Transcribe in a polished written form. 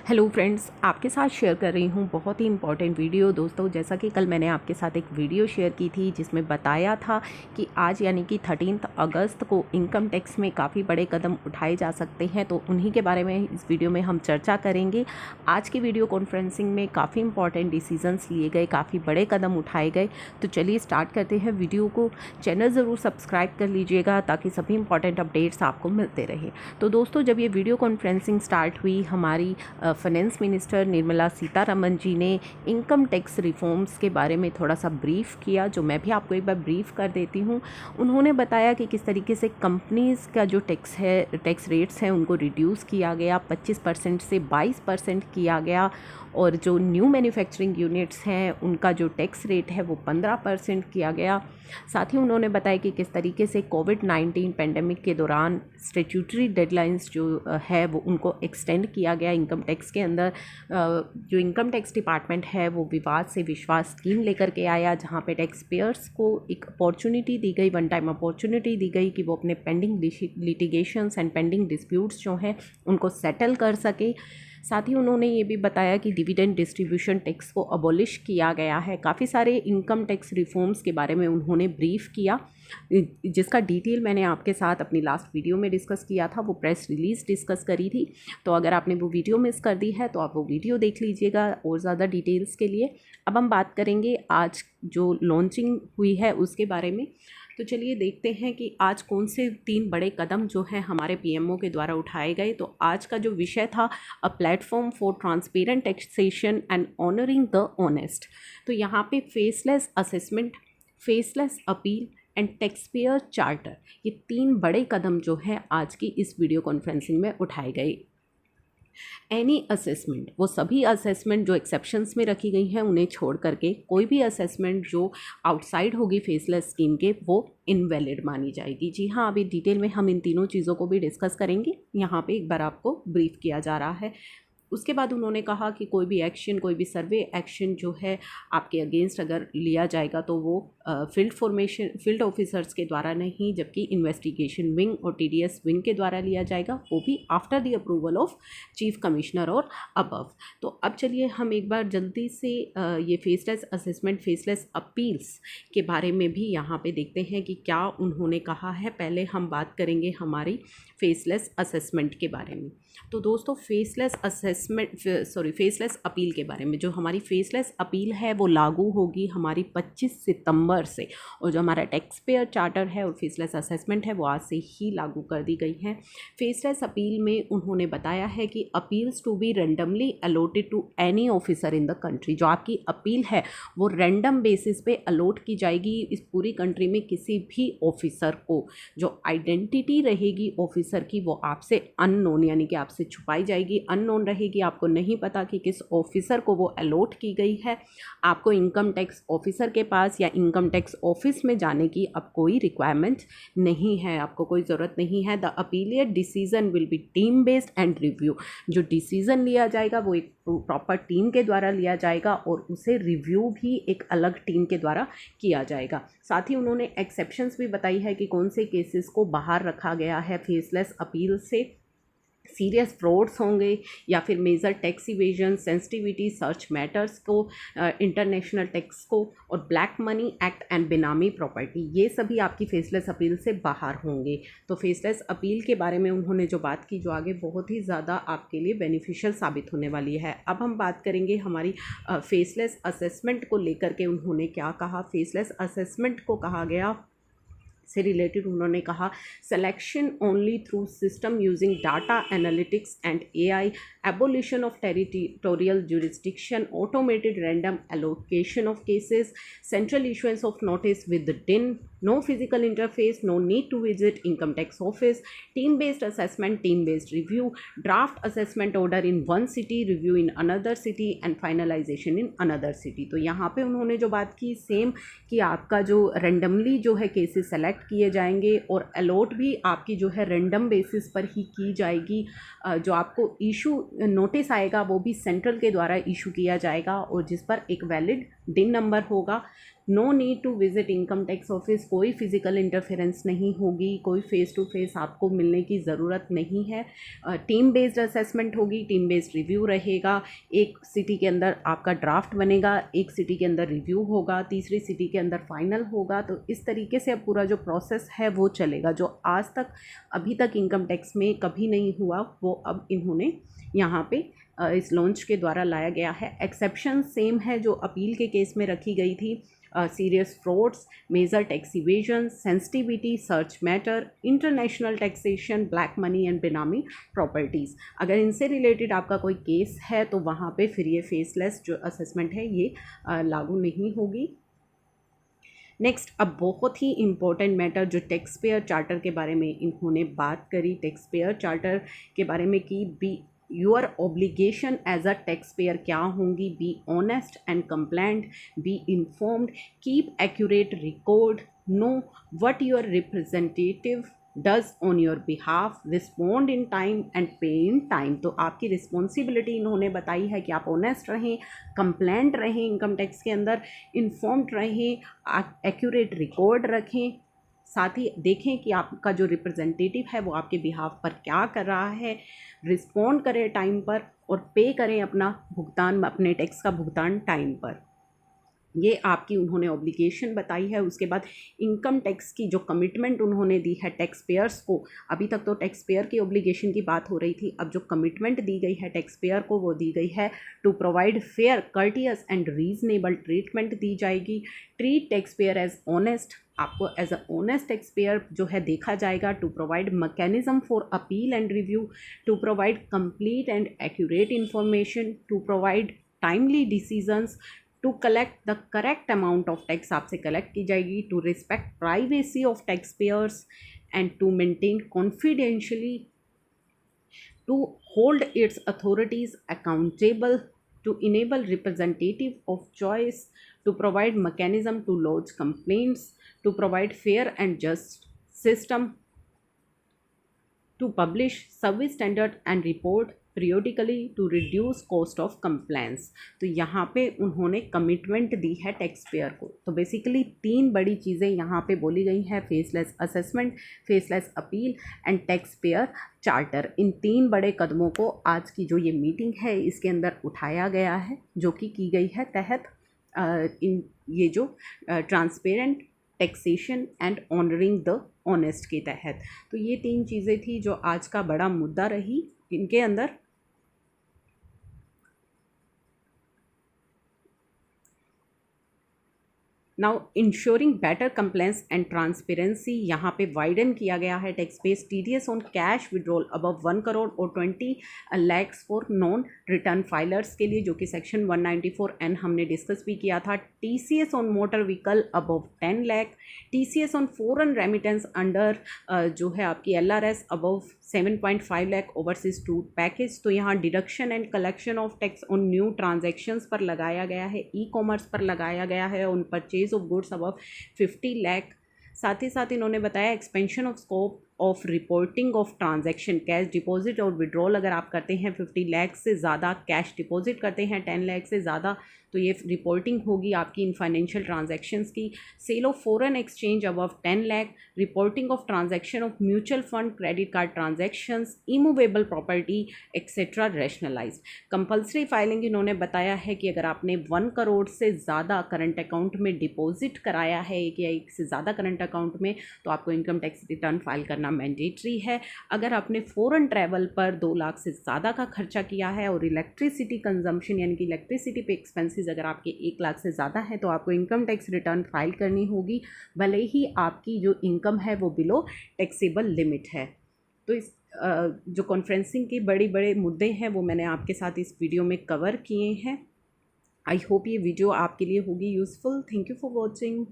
Hello friends, आपके साथ share कर रही हूँ बहुत ही इंपॉर्टेंट वीडियो। दोस्तों, जैसा कि कल मैंने आपके साथ एक वीडियो शेयर की थी जिसमें बताया था कि आज यानी कि 13 अगस्त को इनकम टैक्स में काफ़ी बड़े कदम उठाए जा सकते हैं, तो उन्हीं के बारे में इस वीडियो में हम चर्चा करेंगे। आज की वीडियो कॉन्फ्रेंसिंग में काफ़ी इंपॉर्टेंट डिसीजंस लिए गए, काफ़ी बड़े कदम उठाए गए। तो चलिए स्टार्ट करते हैं वीडियो को। चैनल ज़रूर सब्सक्राइब कर लीजिएगा ताकि सभी इंपॉर्टेंट अपडेट्स आपको मिलते रहे। तो दोस्तों, जब ये वीडियो कॉन्फ्रेंसिंग स्टार्ट हुई, हमारी फाइनेंस मिनिस्टर निर्मला सीतारमन जी ने इनकम टैक्स रिफॉर्म्स के बारे में थोड़ा सा ब्रीफ किया, जो मैं भी आपको एक बार ब्रीफ कर देती हूँ। उन्होंने बताया कि किस तरीके से कंपनीज़ का जो टैक्स रेट्स हैं उनको रिड्यूस किया गया, 25% से 22% किया गया, और जो न्यू मैन्युफैक्चरिंग यूनिट्स हैं उनका जो टैक्स रेट है वो 15% किया गया। साथ ही उन्होंने बताया कि किस तरीके से कोविड-19 पेंडेमिक के दौरान स्टैट्यूटरी डेडलाइंस जो है वो उनको एक्सटेंड किया गया इनकम टैक्स के अंदर। जो इनकम टैक्स डिपार्टमेंट है वो विवाद से विश्वास स्कीम लेकर के आया, जहाँ पे टैक्स पेयर्स को एक अपॉर्चुनिटी दी गई, वन टाइम अपॉर्चुनिटी दी गई कि वो अपने pending litigations and pending disputes जो हैं उनको सेटल कर सके। साथ ही उन्होंने ये भी बताया कि डिविडेंड डिस्ट्रीब्यूशन टैक्स को अबॉलिश किया गया है। काफ़ी सारे इनकम टैक्स रिफॉर्म्स के बारे में उन्होंने ब्रीफ किया, जिसका डिटेल मैंने आपके साथ अपनी लास्ट वीडियो में डिस्कस किया था, वो प्रेस रिलीज़ डिस्कस करी थी। तो अगर आपने वो वीडियो मिस कर दी है तो आप वो वीडियो देख लीजिएगा और ज़्यादा डिटेल्स के लिए। अब हम बात करेंगे आज जो लॉन्चिंग हुई है उसके बारे में। तो चलिए देखते हैं कि आज कौन से 3 बड़े कदम जो हैं हमारे पीएमओ के द्वारा उठाए गए। तो आज का जो विषय था, a platform for transparent taxation and honouring the honest. तो यहाँ पे faceless assessment, faceless appeal and taxpayer charter, ये 3 बड़े कदम जो हैं आज की इस वीडियो कॉन्फ्रेंसिंग में उठाए गए। एनी असेसमेंट, वो सभी असेसमेंट जो एक्सेप्शंस में रखी गई हैं उन्हें छोड़ करके कोई भी असेसमेंट जो आउटसाइड होगी फेसलेस स्कीम के वो इनवैलिड मानी जाएगी। जी हाँ, अभी डिटेल में हम इन तीनों चीज़ों को भी डिस्कस करेंगे। यहाँ पे एक बार आपको ब्रीफ किया जा रहा है। उसके बाद उन्होंने कहा कि कोई भी एक्शन, कोई भी सर्वे एक्शन जो है आपके अगेंस्ट अगर लिया जाएगा तो वो फील्ड ऑफिसर्स के द्वारा नहीं, जबकि इन्वेस्टिगेशन विंग और टीडीएस विंग के द्वारा लिया जाएगा, वो भी after the approval of chief commissioner और अबव। तो अब चलिए हम एक बार जल्दी से ये फेसलेस असेसमेंट, फेसलेस अपील्स के बारे में भी यहाँ पे देखते हैं कि क्या उन्होंने कहा है। पहले हम बात करेंगे हमारी फेसलेस असेसमेंट के बारे में। तो दोस्तों, फेसलेस अपील के बारे में, जो हमारी फेसलेस अपील है वो लागू होगी हमारी 25 सितंबर से, और जो हमारा टैक्स पेयर चार्टर है और फेसलेस असेसमेंट है वो आज से ही लागू कर दी गई हैं। फेसलेस अपील में उन्होंने बताया है कि appeals to be randomly allotted to any officer in the country. जो आपकी अपील है वो रैंडम बेसिस पे अलॉट की जाएगी इस पूरी कंट्री में किसी भी ऑफिसर को। जो आइडेंटिटी रहेगी ऑफिसर की वो आपसे अननोन, यानी कि आपसे छुपाई जाएगी, अननोन रहेगी। आपको नहीं पता कि किस ऑफिसर को वो अलॉट की गई है। आपको इनकम टैक्स ऑफिसर के पास या इनकम टैक्स ऑफिस में जाने की अब कोई रिक्वायरमेंट नहीं है, आपको कोई ज़रूरत नहीं है। The appellate decision will be team based and review. जो डिसीजन लिया जाएगा वो एक प्रॉपर टीम के द्वारा लिया जाएगा और उसे रिव्यू भी एक अलग टीम के द्वारा किया जाएगा। साथ ही उन्होंने एक्सेप्शंस भी बताई है कि कौन से केसेस को बाहर रखा गया है फेसलेस अपील से। सीरियस फ्रॉड्स होंगे या फिर major tax evasion, sensitivity search matters को, इंटरनेशनल टैक्स को, और black money act and benami property, ये सभी आपकी फेसलेस अपील से बाहर होंगे। तो फेसलेस अपील के बारे में उन्होंने जो बात की, जो आगे बहुत ही ज़्यादा आपके लिए बेनिफिशियल साबित होने वाली है। अब हम बात करेंगे हमारी फेसलेस असेसमेंट को लेकर के उन्होंने क्या कहा। फेसलेस असेसमेंट को कहा गया से रिलेटेड उन्होंने कहा, selection only through system using data analytics and AI, abolition of territorial jurisdiction, automated random allocation of cases, central issuance of notice with DIN, no physical interface, no need to visit income tax office, team based assessment, team based review, draft assessment order in one city, review in another city and finalisation in another city. तो यहाँ पे उन्होंने जो बात की same, कि आपका जो रेंडमली जो है केसेस सेलेक्ट किए जाएंगे और अलॉट भी आपकी जो है रेंडम बेसिस पर ही की जाएगी। जो आपको इशू नोटिस आएगा वो भी सेंट्रल के द्वारा इशू किया जाएगा और जिस पर एक वैलिड डिन नंबर होगा। No need to visit income tax office, कोई फिजिकल इंटरफेरेंस नहीं होगी, कोई फेस टू फेस आपको मिलने की ज़रूरत नहीं है। टीम बेस्ड असेसमेंट होगी, टीम बेस्ड रिव्यू रहेगा। एक सिटी के अंदर आपका ड्राफ्ट बनेगा, एक सिटी के अंदर रिव्यू होगा, तीसरी सिटी के अंदर फाइनल होगा। तो इस तरीके से अब पूरा जो प्रोसेस है वो चलेगा, जो आज तक अभी तक इनकम टैक्स में कभी नहीं हुआ, वो अब इन्होंने यहाँ पे इस लॉन्च के द्वारा लाया गया है। एक्सेप्शन सेम है जो अपील के केस में रखी गई थी। Serious frauds, major tax evasion, sensitivity, search matter, international taxation, black money and benami properties, अगर इनसे रिलेटेड आपका कोई केस है तो वहाँ पे फिर ये फेसलेस जो असेसमेंट है ये लागू नहीं होगी। नेक्स्ट, अब बहुत ही इम्पोर्टेंट मैटर जो टैक्स पेयर चार्टर के बारे में इन्होंने बात करी, टैक्स पेयर चार्टर के बारे में कि be your obligation as a taxpayer क्या होंगी। Be honest and compliant, be informed, keep accurate record, know what your representative does on your behalf, respond in time and pay in time. तो आपकी responsibility इन्होंने बताई है कि आप honest रहें, कंप्लेंट रहें इनकम टैक्स के अंदर, इन्फॉर्म्ड रहें, एक्यूरेट रिकॉर्ड रखें, साथ ही देखें कि आपका जो रिप्रेजेंटेटिव है वो आपके बिहाफ पर क्या कर रहा है, रिस्पॉन्ड करें टाइम पर और पे करें अपना भुगतान, अपने टैक्स का भुगतान टाइम पर। ये आपकी उन्होंने ऑब्लिगेशन बताई है। उसके बाद इनकम टैक्स की जो कमिटमेंट उन्होंने दी है टैक्स पेयर्स को, अभी तक तो टैक्स पेयर की ऑब्लिगेशन की बात हो रही थी, अब जो कमिटमेंट दी गई है टैक्स पेयर को वो दी गई है to provide fair, courteous and reasonable treatment दी जाएगी। Treat taxpayer as honest, आपको as a honest taxpayer जो है देखा जाएगा। To provide mechanism for appeal and review, to provide complete and accurate information, to provide timely decisions, to collect the correct amount of tax आपसे collect की जाएगी, to respect privacy of taxpayers and to maintain confidentially, to hold its authorities accountable, to enable representative of choice, to provide mechanism to lodge complaints, to provide fair and just system, to publish service standard and report periodically to reduce cost of compliance। तो यहाँ पे उन्होंने commitment दी है tax payer को। तो basically तीन बड़ी चीज़ें यहाँ पे बोली गई हैं, faceless assessment, faceless appeal and taxpayer charter. इन तीन बड़े कदमों को आज की जो ये मीटिंग है इसके अंदर उठाया गया है, जो कि की गई है तहत इन ये जो transparent taxation and honouring the honest के तहत। तो ये तीन चीज़ें थी जो आज का बड़ा मुद्दा रही इनके अंदर। Now ensuring better compliance and transparency, यहाँ पे वाइडन किया गया है tax base TDS on cash withdrawal above 1 crore और 20 lakhs for non return filers के लिए, जो कि सेक्शन 194N हमने डिस्कस भी किया था। TCS on motor vehicle above 10 lakh, TCS on foreign remittance under जो है आपकी LRS above 7.5 lakh overseas tour package. तो यहाँ deduction and collection of tax on new transactions पर लगाया गया है, ई कॉमर्स पर लगाया गया है, on purchase of goods above 50 lakh. साथ ही साथ इन्होंने बताया expansion of scope of reporting of transaction, cash deposit और विड्रॉल अगर आप करते हैं 50 लाख से ज़्यादा, कैश डिपॉजिट करते हैं 10 लाख से ज़्यादा, तो ये रिपोर्टिंग होगी आपकी इन फाइनेंशियल ट्रांजैक्शंस की। Sale of foreign exchange above 10 lakh, reporting of transaction of mutual fund, credit card transactions, immovable property etcetera rationalise. Compulsory filing इन्होंने बताया है कि अगर आपने 1 करोड़ से ज़्यादा करंट अकाउंट में डिपॉजिट कराया है, एक या एक से ज़्यादा करंट अकाउंट में, तो आपको इनकम टैक्स रिटर्न फाइल करना मैंडेटरी है। अगर आपने फॉरेन ट्रैवल पर 2 लाख से ज़्यादा का खर्चा किया है और इलेक्ट्रिसिटी कंजम्पशन यानी कि इलेक्ट्रिसिटी पे एक्सपेंसेस अगर आपके 1 लाख से ज़्यादा है, तो आपको इनकम टैक्स रिटर्न फाइल करनी होगी, भले ही आपकी जो इनकम है वो बिलो टैक्सेबल लिमिट है। तो इस जो कॉन्फ्रेंसिंग के बड़े मुद्दे हैं वो मैंने आपके साथ इस वीडियो में कवर किए हैं। आई होप ये वीडियो आपके लिए होगी useful. Thank you for watching.